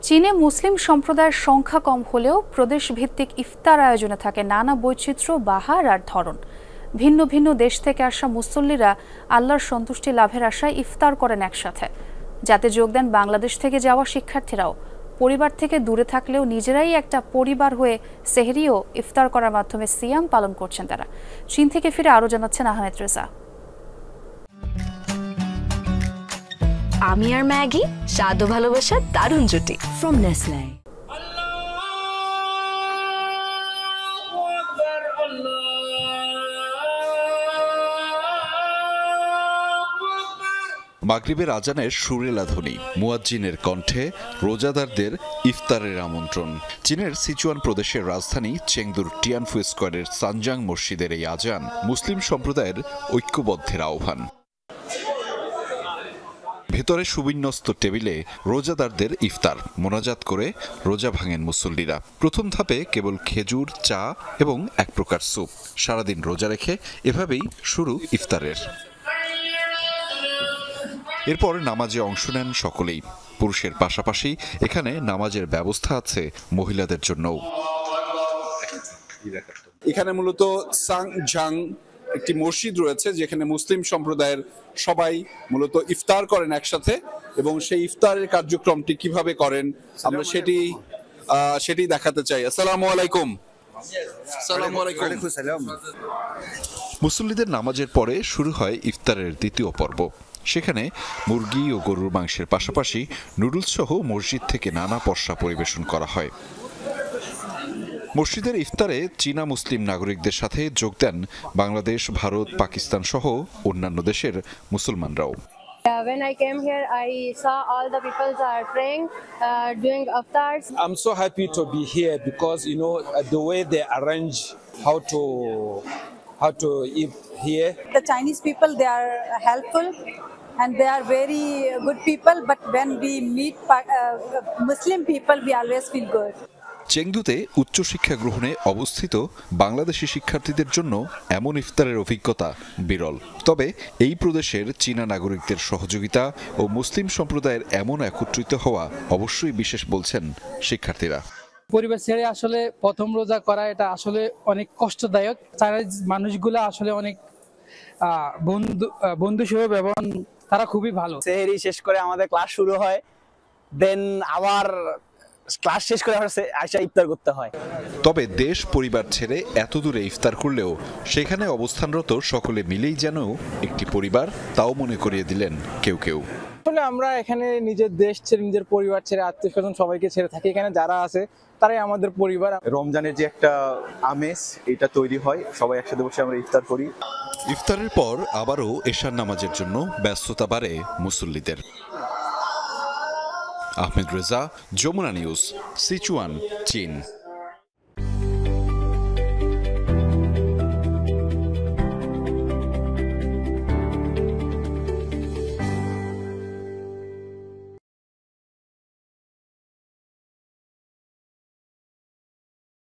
চীনে মুসলিম সম্প্রদায়ের সংখ্যা কম হলেও প্রদেশভিত্তিক ইফতার আয়োজনে থাকে নানা বৈচিত্র্য, বাহার আর ধরন। ভিন্ন ভিন্ন দেশ থেকে আসা মুসল্লিরা আল্লাহর সন্তুষ্টি লাভের আশায় ইফতার করেন একসাথে। যাতে যোগ দেন বাংলাদেশ থেকে যাওয়া শিক্ষার্থীরাও। পরিবার থেকে দূরে থাকলেও নিজেরাই একটা পরিবার হয়ে সেহরি ও ইফতার করার মাধ্যমে সিয়াম পালন করছেন তারা। চীন থেকে ফিরে আরও জানাচ্ছেন আহমেদ রেজা। আমি আর ম্যাগি, স্বাদ ও ভালোবাসার দারুণ জুটি ফ্রম নেসলে। মাগরিবের আজানের সুরেলা ধ্বনি, মুয়াজ্জিনের কণ্ঠে রোজাদারদের ইফতারের আমন্ত্রণ। চীনের সিচুয়ান প্রদেশের রাজধানী চেংদুর টিয়ানফু স্কোয়ারের সানজাং মসজিদের এই আজান মুসলিম সম্প্রদায়ের ঐক্যবদ্ধের আহ্বান। ভেতরে সুবিন্যস্ত টেবিলে রোজাদারদের ইফতার মোনাজাত করে রোজা ভাঙেন মুসল্লিরা। প্রথম ধাপে কেবল খেজুর, চা এবং এক প্রকার স্যুপ। সারাদিন রোজা রেখে এভাবেই শুরু ইফতারের। এরপর নামাজে অংশ নেন সকলেই। পুরুষের পাশাপাশি এখানে নামাজের ব্যবস্থা আছে মহিলাদের জন্যও। এখানে মূলত সাংজাং একটি মসজিদ রয়েছে যেখানে মুসলিম সম্প্রদায়ের সবাই মূলত ইফতার করেন একসাথে, এবং সেই ইফতারের কার্যক্রমটি কিভাবে করেন আমরা সেটি দেখাতে চাই। আসসালামু আলাইকুম। মুসল্লিদের নামাজের পরে শুরু হয় ইফতারের দ্বিতীয় পর্ব। সেখানে মুরগি ও গরুর মাংসের পাশাপাশি নুডলস সহ মসজিদ থেকে নানা পসরা পরিবেশন করা হয়। মসজিদের ইফতারে চীনা মুসলিম নাগরিকদের সাথে যোগ দেন বাংলাদেশ, ভারত, পাকিস্তান সহ অন্যান্য দেশের মুসলমানরাও। When I came here, I saw all the people are praying, doing iftars. I'm so happy to be here because the way they arrange how to eat here. The Chinese people, they are helpful and they are very good people. But when we meet Muslim people, we always feel good. চেংদুতে উচ্চশিক্ষা গ্রহণে অবস্থিত বাংলাদেশি শিক্ষার্থীদের জন্য এমন ইফতারের অভিজ্ঞতা বিরল। তবে এই প্রদেশের চীনা নাগরিকদের সহযোগিতা ও মুসলিম সম্প্রদায়ের এমন একত্রিত হওয়া অবশ্যই বিশেষ বলছেন শিক্ষার্থীরা। পরিবার ছেড়ে আসলে প্রথম রোজা করা এটা আসলে অনেক কষ্টদায়ক। চাইনিজ মানুষগুলো আসলে অনেক বন্ধু স্বরূপ এবং তারা খুবই ভালো। সেহরি শেষ করে আমাদের ক্লাস শুরু হয়, দেন আবার ক্লাস শেষ করে আসা ইফতার করতে হয়। তবে দেশ পরিবার ছেড়ে এত দূরে ইফতার করলেও সেখানে অবস্থানরত সকলে মিলেই যেন একটি পরিবার, তাও মনে করিয়ে দিলেন কেউ কেউ। আসলে আমরা এখানে নিজের দেশ ছেড়ে, নিজের পরিবার ছেড়ে, আত্মীয় স্বজন সবাইকে ছেড়ে থাকি। এখানে যারা আছে তারাই আমাদের পরিবার। রমজানের যে একটা আমেজ এটা তৈরি হয়, সবাই একসাথে বসে আমরা ইফতার করি। ইফতারের পর আবারও এশার নামাজের জন্য ব্যস্ততা বাড়ে মুসল্লিদের। আহমেদ রেজা, যমুনা নিউজ, সিচুয়ান, চীন।